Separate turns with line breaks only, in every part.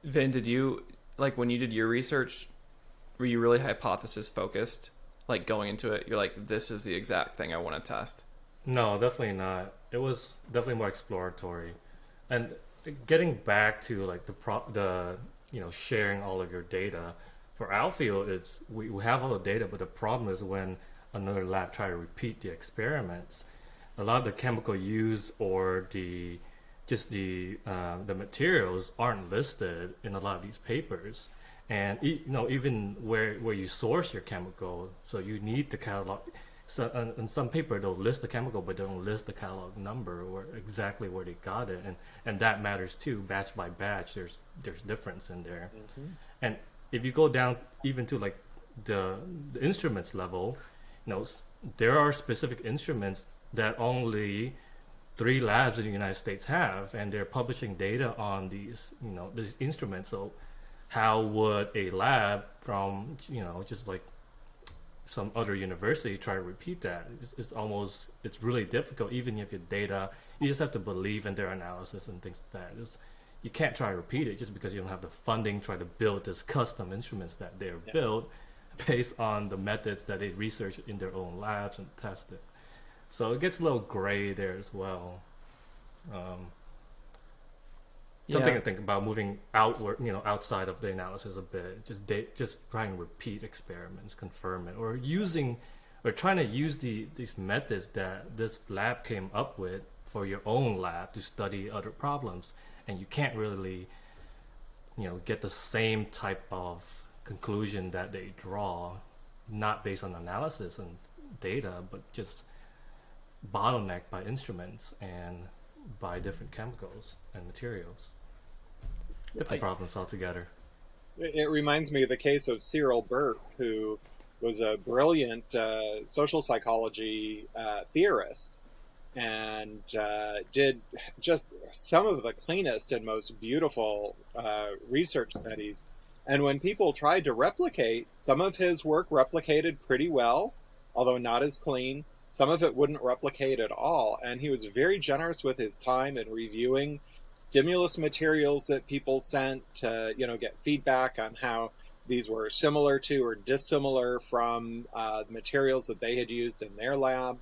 Vin, did you like when you did your research? Were you really hypothesis focused? Like going into it, you're like, this is the exact thing I want to test.
No, definitely not. It was definitely more exploratory. And getting back to like the sharing all of your data for our field, it's we have all the data, but the problem is when another lab try to repeat the experiments, a lot of the chemical use or the materials aren't listed in a lot of these papers, and even where you source your chemical, so you need the catalog. So in some paper they'll list the chemical, but they don't list the catalog number or exactly where they got it, and that matters too. Batch by batch, there's difference in there,
Hmm.
and if you go down even to like the instruments level, there are specific instruments that only three labs in the United States have, and they're publishing data on these instruments. So how would a lab from just like some other university try to repeat that? It's really difficult. Even if your data, you just have to believe in their analysis and things like that. You can't try to repeat it just because you don't have the funding. Try to build this custom instruments that they're
Yeah.
built based on the methods that they research in their own labs and test it. So it gets a little gray there as well. Um, Something
Yeah,
to think about moving outward, outside of the analysis a bit. Just try and repeat experiments, confirm it, or trying to use these methods that this lab came up with for your own lab to study other problems, and you can't really, get the same type of conclusion that they draw, not based on analysis and data, but just bottlenecked by instruments and by different chemicals and materials. Different
I
problems altogether.
It reminds me of the case of Cyril Burt, who was a brilliant social psychology theorist and did just some of the cleanest and most beautiful research studies. And when people tried to replicate, some of his work replicated pretty well, although not as clean. Some of it wouldn't replicate at all. And he was very generous with his time in reviewing stimulus materials that people sent to, get feedback on how these were similar to or dissimilar from the materials that they had used in their lab.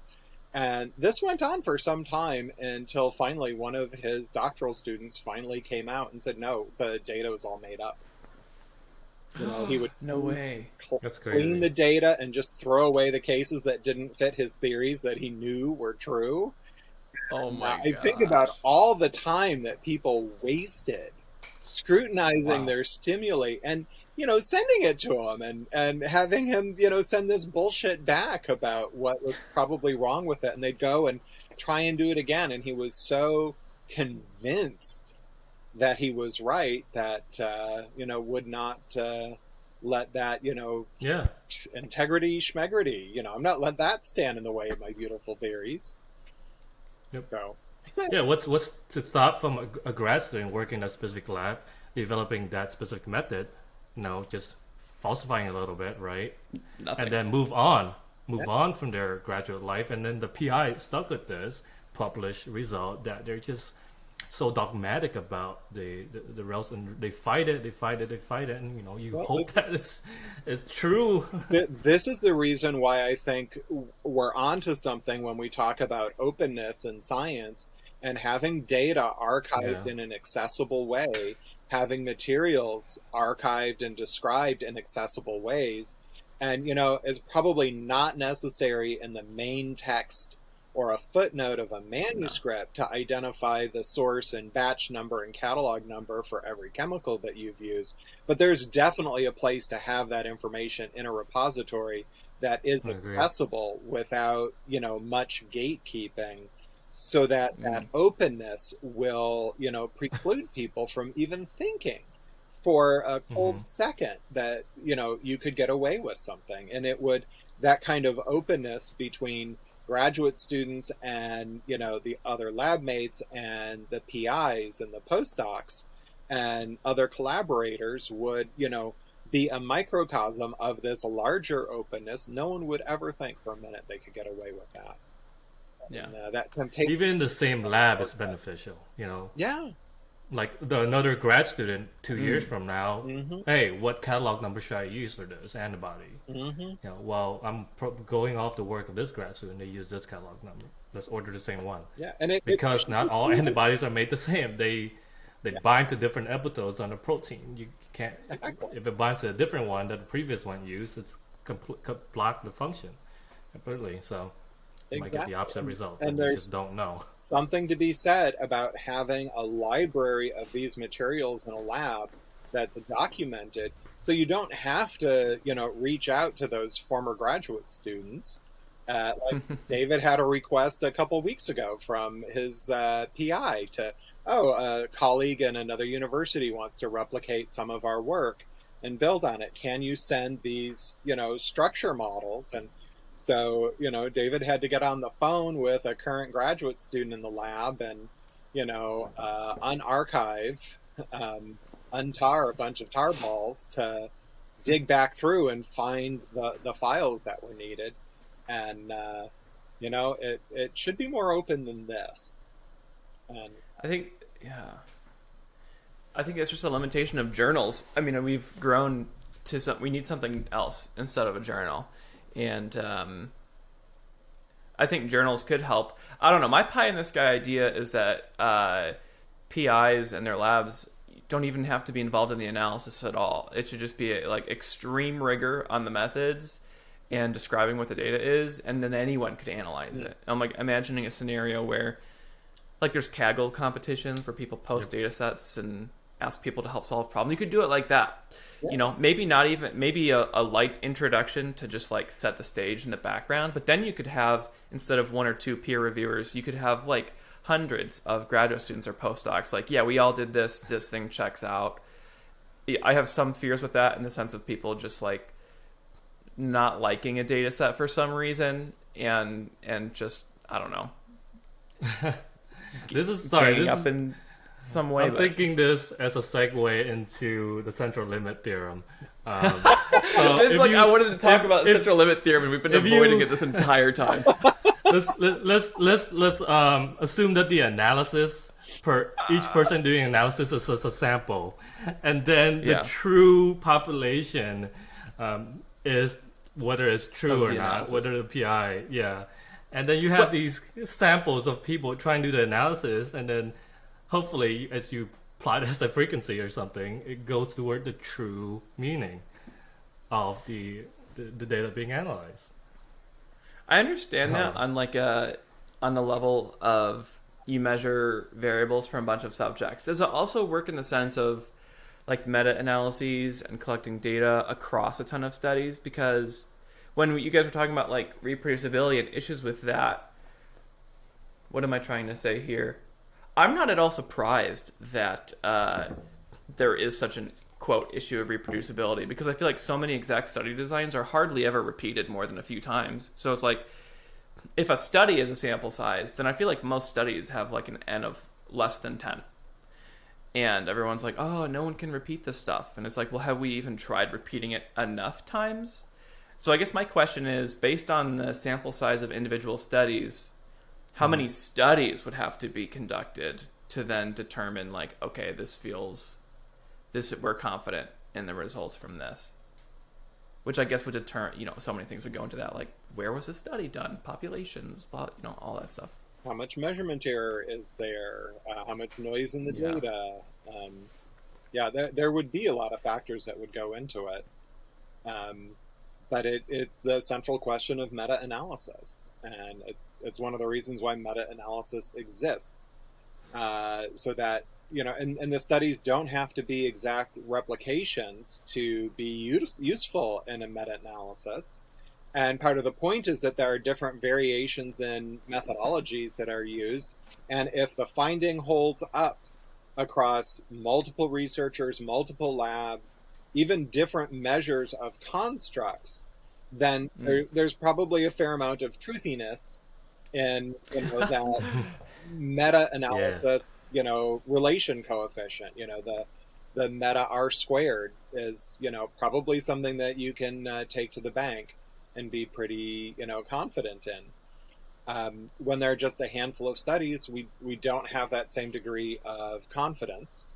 And this went on for some time until finally one of his doctoral students finally came out and said, no, the data was all made up. He would
no way.
That's
clean
crazy.
the data and just throw away the cases that didn't fit his theories that he knew were true.
Oh
And
my
I think about
gosh.
all the time that people wasted scrutinizing
Wow.
their stimuli and sending it to him and having him send this bullshit back about what was probably wrong with it, and they'd go and try and do it again, and he was so convinced that he was right that would not let that
Yeah.
integrity schmegrity, I'm not let that stand in the way of my beautiful theories.
Yep.
So
Yeah. What's to stop from a grad student working in a specific lab, developing that specific method, just falsifying a little bit, right? And
Nothing.
then move on from their graduate life, and then the PI stuck with this published result that they're just so dogmatic about the results, and they fight it, and you
well,
hope that it's true.
this is the reason why I think we're onto something when we talk about openness in science and having data archived
Yeah.
in an accessible way, having materials archived and described in accessible ways. And, is probably not necessary in the main text or a footnote of a
No.
manuscript to identify the source and batch number and catalog number for every chemical that you've used. But there's definitely a place to have that information in a repository that is
I agree.
accessible without, much gatekeeping, so that that
Mm.
openness will, preclude people from even thinking for a
Hmm.
cold second that, you could get away with something. And it would, that kind of openness between graduate students and, the other lab mates and the PIs and the postdocs and other collaborators would, be a microcosm of this larger openness. No one would ever think for a minute they could get away with that.
Yeah.
And that temptation.
Even the same lab is beneficial.
Yeah,
another grad student 2 years from now,
Mm-hmm.
hey, what catalog number should I use for this antibody?
Mm-hmm.
Well, I'm going off the work of this grad student. They use this catalog number. Let's order the same one
Yeah, and it
because not all antibodies are made the same. They
yeah,
bind to different epitopes on the protein. You can't
exactly.
if it binds to a different one that the previous one used, it's block the function completely. So you might get the
Exactly.
opposite result,
And
and you
there's
just don't know.
something to be said about having a library of these materials in a lab that's documented, so you don't have to, reach out to those former graduate students. Like David had a request a couple weeks ago from his PI to, a colleague in another university wants to replicate some of our work and build on it. Can you send these, structure models? And so, David had to get on the phone with a current graduate student in the lab and, unarchive, untar a bunch of tar balls to dig back through and find the files that were needed. And, it should be more open than this. And
I think, yeah. I think it's just a limitation of journals. I mean, we've grown to we need something else instead of a journal. And I think journals could help. I don't know. My pie in the sky idea is that PIs and their labs don't even have to be involved in the analysis at all. It should just be like extreme rigor on the methods and describing what the data is, and then anyone could analyze it. I'm like imagining a scenario where like there's Kaggle competitions where people post data sets and ask people to help solve problems. You could do it like that.
Yeah.
Maybe not even, maybe a light introduction to just like set the stage in the background, but then you could have, instead of one or two peer reviewers, you could have like hundreds of graduate students or postdocs. Like, yeah, we all did this thing checks out. I have some fears with that in the sense of people just like not liking a data set for some reason and just, I don't know.
This is sorry.
Ganging
This
up
is,
in some way.
I'm
but...
thinking this as a segue into the central limit theorem. So
it's like I wanted to talk about the central limit theorem, and we've been avoiding it this entire time.
let's assume that the analysis per each person doing analysis is a sample, and then the true population is whether it's true or not,
analysis.
whether the PI, and then you have these samples of people trying to do the analysis, and then hopefully, as you plot as a frequency or something, it goes toward the true meaning of the data being analyzed.
I understand that on like on the level of you measure variables from a bunch of subjects. Does it also work in the sense of like meta-analyses and collecting data across a ton of studies? Because when you guys were talking about like reproducibility and issues with that, what am I trying to say here? I'm not at all surprised that there is such an quote issue of reproducibility, because I feel like so many exact study designs are hardly ever repeated more than a few times. So it's like if a study is a sample size, then I feel like most studies have like an N of less than 10. And everyone's like, oh, no one can repeat this stuff. And it's like, well, have we even tried repeating it enough times? So I guess my question is, based on the sample size of individual studies, how many studies would have to be conducted to then determine like, okay, we're confident in the results from this? Which I guess would deter, so many things would go into that, like where was the study done, populations, all that stuff.
how much measurement error is there? How much noise in the data? There would be a lot of factors that would go into it. But it's the central question of meta-analysis. And it's one of the reasons why meta-analysis exists. So that, and the studies don't have to be exact replications to be useful in a meta-analysis. And part of the point is that there are different variations in methodologies that are used. And if the finding holds up across multiple researchers, multiple labs, even different measures of constructs, then there's probably a fair amount of truthiness in that meta-analysis, relation coefficient. The meta R squared is, probably something that you can take to the bank and be pretty, confident in. When there are just a handful of studies, we don't have that same degree of confidence.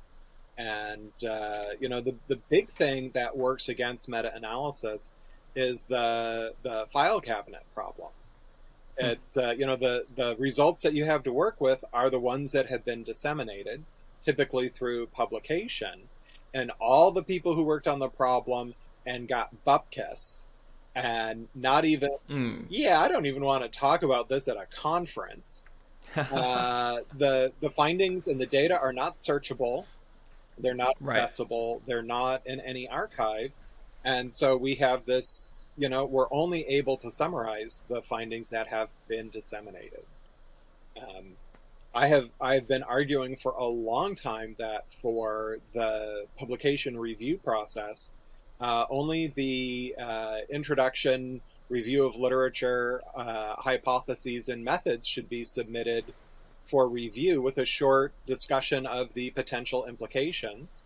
And the big thing that works against meta-analysis is the file cabinet problem. It's the results that you have to work with are the ones that have been disseminated, typically through publication, and all the people who worked on the problem and got bupkis, and not even I don't even want to talk about this at a conference. The findings and the data are not searchable. They're not accessible. They're not in any archive. And so we have this, we're only able to summarize the findings that have been disseminated. I have been arguing for a long time that for the publication review process, only the introduction, review of literature, hypotheses, and methods should be submitted for review with a short discussion of the potential implications.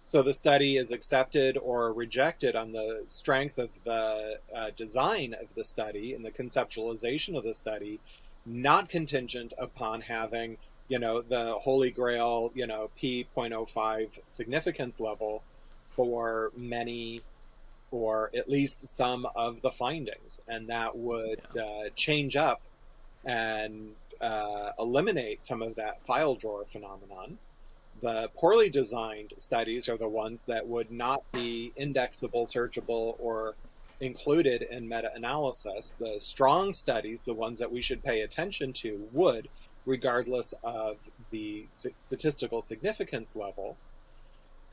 So the study is accepted or rejected on the strength of the design of the study and the conceptualization of the study, not contingent upon having, the holy grail, p.05 significance level for many or at least some of the findings. And that would change up and eliminate some of that file drawer phenomenon. The poorly designed studies are the ones that would not be indexable, searchable, or included in meta-analysis. The strong studies, the ones that we should pay attention to, would, regardless of the statistical significance level.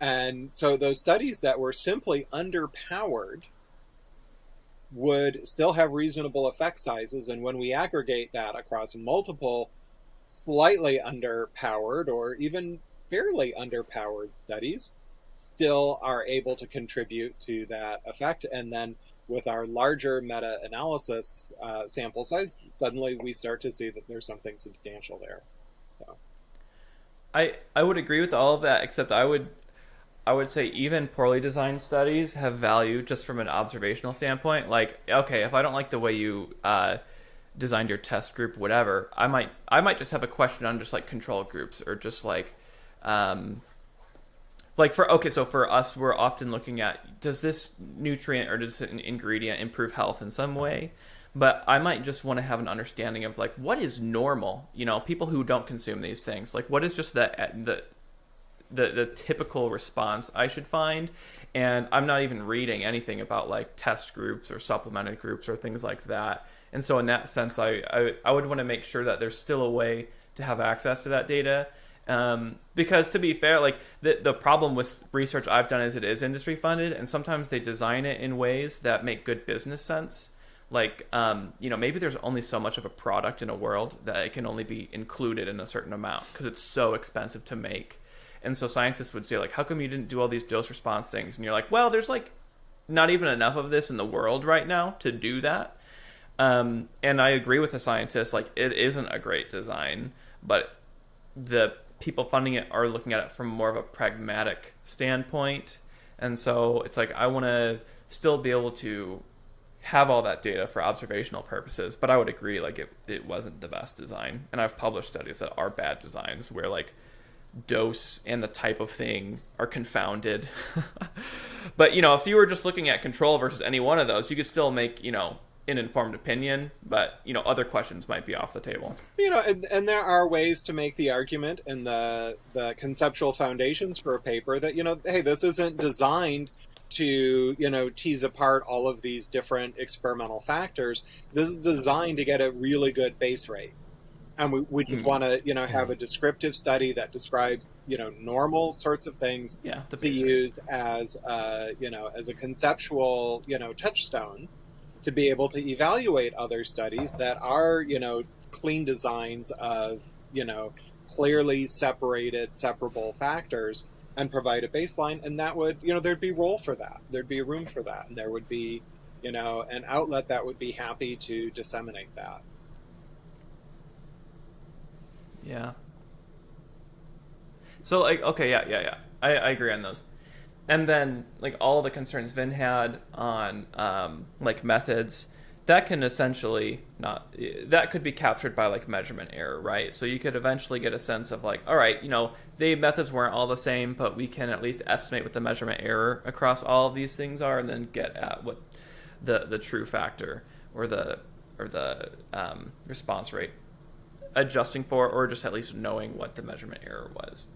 And so those studies that were simply underpowered would still have reasonable effect sizes. And when we aggregate that across multiple slightly underpowered or even fairly underpowered studies, still are able to contribute to that effect. And then with our larger meta-analysis sample size, suddenly we start to see that there's something substantial there. So
I would agree with all of that, except I would say even poorly designed studies have value just from an observational standpoint. Like, okay, if I don't like the way you designed your test group, whatever, I might just have a question on just like control groups or just like so for us, we're often looking at, does this nutrient or does an ingredient improve health in some way? But I might just want to have an understanding of like, what is normal? People who don't consume these things, like what is just the typical response I should find. And I'm not even reading anything about like test groups or supplemented groups or things like that. And so in that sense, I would want to make sure that there's still a way to have access to that data. Because to be fair, like the problem with research I've done is it is industry funded, and sometimes they design it in ways that make good business sense. Like, maybe there's only so much of a product in a world that it can only be included in a certain amount because it's so expensive to make. And so scientists would say, like, how come you didn't do all these dose response things? And you're like, well, there's like not even enough of this in the world right now to do that. And I agree with the scientists, like it isn't a great design, but the people funding it are looking at it from more of a pragmatic standpoint. And so it's like, I want to still be able to have all that data for observational purposes, but I would agree, like it wasn't the best design. And I've published studies that are bad designs where like dose and the type of thing are confounded. But if you were just looking at control versus any one of those, you could still make an informed opinion, but other questions might be off the table.
And there are ways to make the argument in the conceptual foundations for a paper that hey, this isn't designed to tease apart all of these different experimental factors. This is designed to get a really good base rate. And we just want to, have a descriptive study that describes, normal sorts of things to use as, as a conceptual, touchstone to be able to evaluate other studies that are, clean designs of, clearly separated, separable factors and provide a baseline. And that would, there'd be role for that. There'd be room for that. And there would be, an outlet that would be happy to disseminate that.
Yeah. So like, okay, yeah. I agree on those. And then like all the concerns Vin had on like methods, that can essentially not, that could be captured by like measurement error, right? So you could eventually get a sense of like, all right, the methods weren't all the same, but we can at least estimate what the measurement error across all of these things are, and then get at what the true factor or the response rate adjusting for, or just at least knowing what the measurement error was.